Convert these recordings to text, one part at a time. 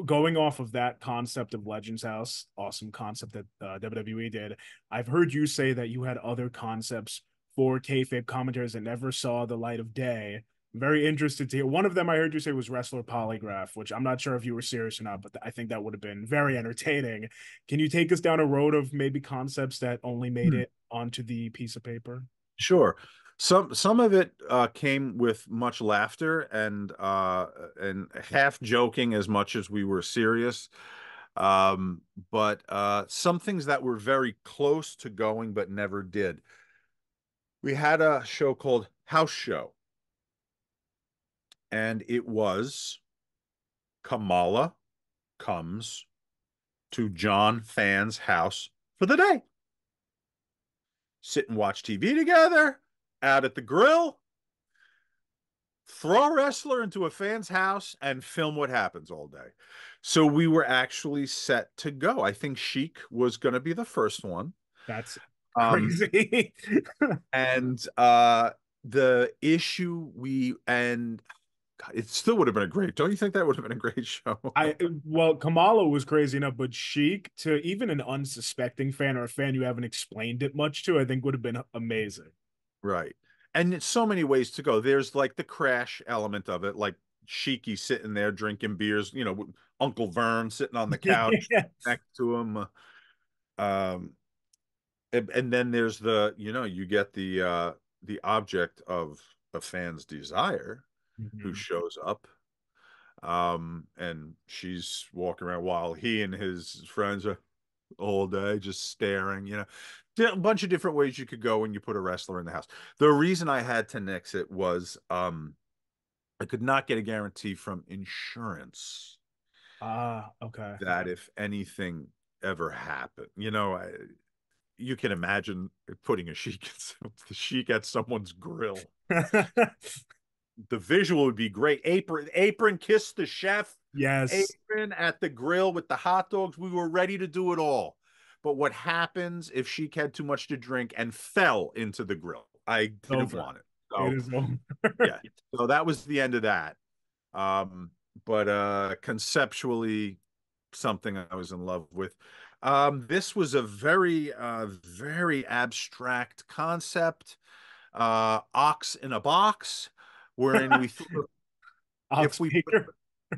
going off of that concept of Legends House, awesome concept that WWE did. I've heard you say that you had other concepts for kayfabe commentaries that never saw the light of day. I'm very interested to hear. One of them I heard you say was wrestler polygraph, which I'm not sure if you were serious or not, but I think that would have been very entertaining. Can you take us down a road of maybe concepts that only made Hmm. it onto the piece of paper? Sure. Some of it came with much laughter and half joking as much as we were serious. But some things that were very close to going but never did. We had a show called House Show, and it was Kamala comes to John Fan's house for the day. Sit and watch TV together, out at the grill, throw a wrestler into a fan's house and film what happens all day. So we were actually set to go. I think Sheik was going to be the first one. That's Um, crazy. and the issue we and God, it still would have been a great. Don't you think that would have been a great show? I well, Kamala was crazy enough, but Sheik to even an unsuspecting fan or a fan you haven't explained it much to, I think would have been amazing. Right. And it's so many ways to go. There's like the crash element of it, like Sheiky sitting there drinking beers, Uncle Vern sitting on the couch Yes. next to him. Um, and then there's you get the object of a fan's desire who Mhm. shows up. And she's walking around while he and his friends are all day just staring, a bunch of different ways you could go when you put a wrestler in the house. The reason I had to nix it was I could not get a guarantee from insurance Ah, okay. that if anything ever happened, you can imagine putting a sheik the sheik at someone's grill. The visual would be great. Apron kiss the chef, Yes. apron at the grill with the hot dogs. We were ready to do it all. But what happens if Sheik had too much to drink and fell into the grill? I didn't Over. want it. It So is over. yeah. So that was the end of that. But conceptually something I was in love with. This was a very abstract concept. Ox in a box, wherein we thought Ox if we put Baker.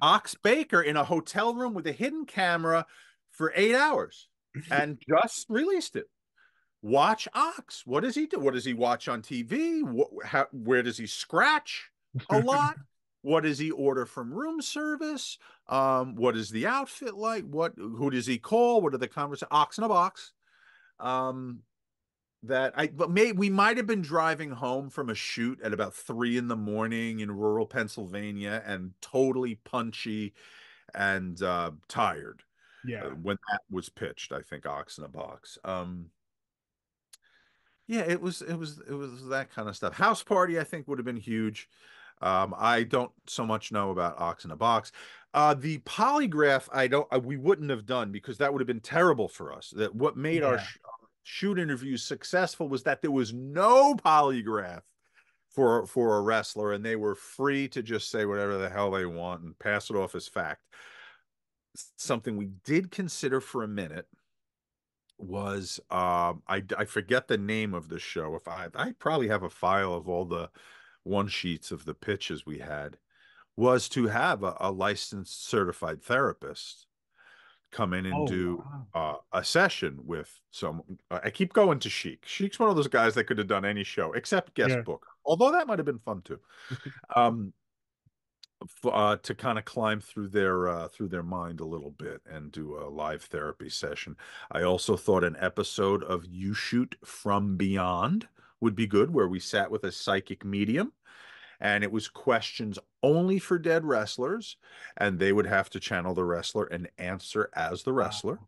Ox Baker in a hotel room with a hidden camera for 8 hours and just released it. Watch Ox. What does he do? What does he watch on TV? Where does he scratch a lot? What does he order from room service? What is the outfit like? Who does he call? What are the conversations? Ox in a box. Um, but we might have been driving home from a shoot at about 3 in the morning in rural Pennsylvania and totally punchy and tired Yeah. when that was pitched. I think Ox in a Box. Yeah, it was that kind of stuff. House Party, I think, would have been huge. I don't so much know about Ox in a Box. The polygraph, we wouldn't have done because that would have been terrible for us. That what made our Yeah. shoot interviews successful was that there was no polygraph for a wrestler, and they were free to just say whatever the hell they want and pass it off as fact. Something we did consider for a minute was I forget the name of the show. If I probably have a file of all the one sheets of the pitches we had, was to have a licensed certified therapist come in and Oh, do wow. a session with some. I keep going to Sheik. Sheik's one of those guys that could have done any show except guest Yeah. book, although that might have been fun too. Um, to kind of climb through their mind a little bit and do a live therapy session. I also thought an episode of You Shoot from Beyond would be good, where we sat with a psychic medium and it was questions only for dead wrestlers, and they would have to channel the wrestler and answer as the wrestler. Wow.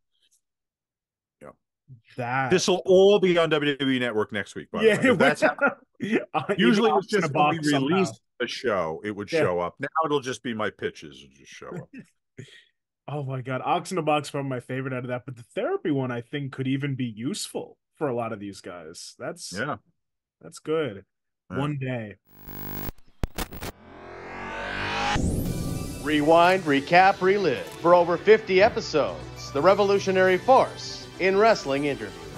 Yeah. That. This will all be on WWE Network next week, by the way. Yeah. If that's how, Even usually it was Ox in a just when we box somehow. released a show, it would Yeah. show up. Now it'll just be my pitches and just show up. Oh my God. Ox in a box probably my favorite out of that. But the therapy one I think could even be useful for a lot of these guys. Yeah. That's good. Yeah. One day. Rewind, Recap, Relive. For over 50 episodes, the revolutionary force in wrestling interviews.